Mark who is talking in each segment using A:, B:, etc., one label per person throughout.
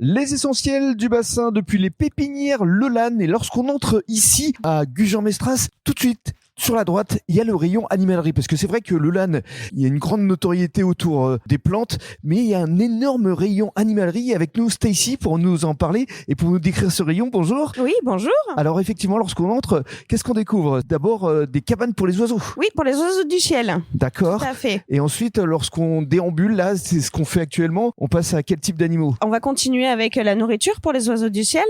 A: Les essentiels du bassin depuis les pépinières Le Lanne. Et lorsqu'on entre ici à Gujan-Mestras, tout de suite sur la droite, il y a le rayon animalerie. Parce que c'est vrai que Le Lanne, il y a une grande notoriété autour des plantes, mais il y a un énorme rayon animalerie. Avec nous, Stacy, pour nous en parler et pour nous décrire ce rayon. Bonjour.
B: Oui, bonjour.
A: Alors effectivement, lorsqu'on entre, qu'est-ce qu'on découvre? D'abord, des cabanes pour les oiseaux.
B: Oui, pour les oiseaux du ciel.
A: D'accord.
B: Tout à fait.
A: Et ensuite, lorsqu'on déambule, là, c'est ce qu'on fait actuellement, on passe à quel type d'animaux?
B: On va continuer avec la nourriture pour les oiseaux du ciel.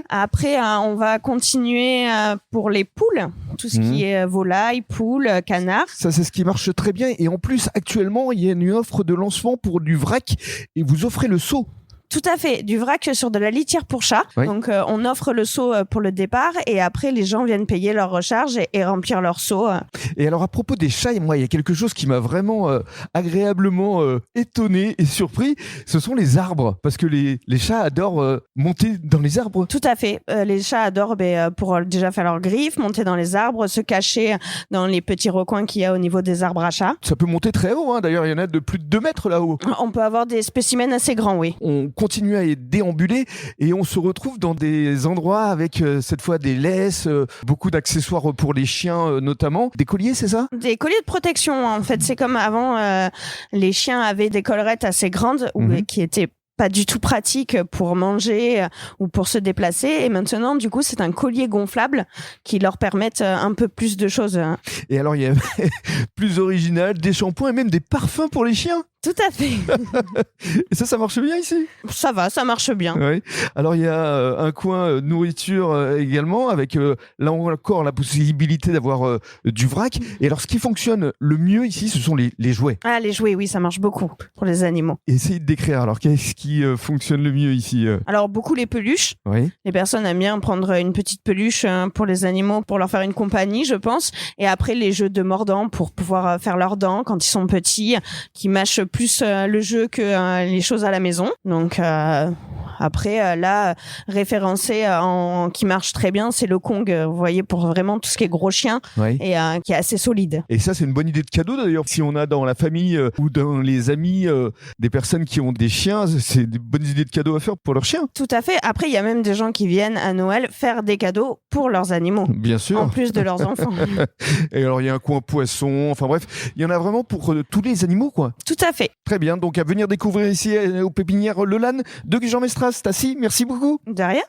B: Après, on va continuer pour les poules, tout ce qui est volailles, poules, canards.
A: Ça, c'est ce qui marche très bien. Et en plus, actuellement, il y a une offre de lancement pour du vrac et vous offrez le seau.
B: Tout à fait, du vrac sur de la litière pour chat.
A: Oui.
B: Donc, on offre le seau pour le départ et après, les gens viennent payer leur recharge et remplir leur seau.
A: Et alors, à propos des chats, moi, il y a quelque chose qui m'a vraiment agréablement étonné et surpris. Ce sont les arbres. Parce que les chats adorent monter dans les arbres.
B: Tout à fait. Les chats adorent pour déjà faire leurs griffes, monter dans les arbres, se cacher dans les petits recoins qu'il y a au niveau des arbres à chat.
A: Ça peut monter très haut, hein. D'ailleurs, il y en a de plus de 2 mètres là-haut.
B: On peut avoir des spécimens assez grands, oui.
A: On continue à déambuler et on se retrouve dans des endroits avec cette fois des laisses, beaucoup d'accessoires pour les chiens notamment. Des colliers, c'est ça?
B: Des colliers de protection, en fait. C'est comme avant, les chiens avaient des collerettes assez grandes qui étaient pas du tout pratiques pour manger ou pour se déplacer. Et maintenant, du coup, c'est un collier gonflable qui leur permet un peu plus de choses.
A: Et alors, il y a plus original, des shampoings et même des parfums pour les chiens.
B: Tout à fait.
A: Et ça marche bien ici?
B: Ça va, ça marche bien.
A: Oui. Alors, il y a un coin nourriture également, avec là encore la possibilité d'avoir du vrac. Et alors, ce qui fonctionne le mieux ici, ce sont les jouets.
B: Ah, les jouets, oui, ça marche beaucoup pour les animaux.
A: Essayez de décrire. Alors, qu'est-ce qui fonctionne le mieux ici?
B: Alors, beaucoup les peluches.
A: Oui.
B: Les personnes aiment bien prendre une petite peluche pour les animaux, pour leur faire une compagnie, je pense. Et après, les jeux de mordants pour pouvoir faire leurs dents quand ils sont petits, qui mâchent plus le jeu que les choses à la maison. Donc après, là, référencé qui marche très bien, c'est le Kong, vous voyez, pour vraiment tout ce qui est gros chien et qui est assez solide.
A: Et ça, c'est une bonne idée de cadeau d'ailleurs. Si on a dans la famille ou dans les amis des personnes qui ont des chiens, c'est des bonnes idées de cadeaux à faire pour leurs chiens.
B: Tout à fait. Après, il y a même des gens qui viennent à Noël faire des cadeaux pour leurs animaux.
A: Bien sûr.
B: En plus de leurs enfants.
A: Et alors, il y a un coin poisson. Enfin bref, il y en a vraiment pour tous les animaux, quoi.
B: Tout à fait.
A: Très bien. Donc, à venir découvrir ici aux pépinières Le Lanne de Gujan-Mestras. Stacy, merci beaucoup.
B: De rien.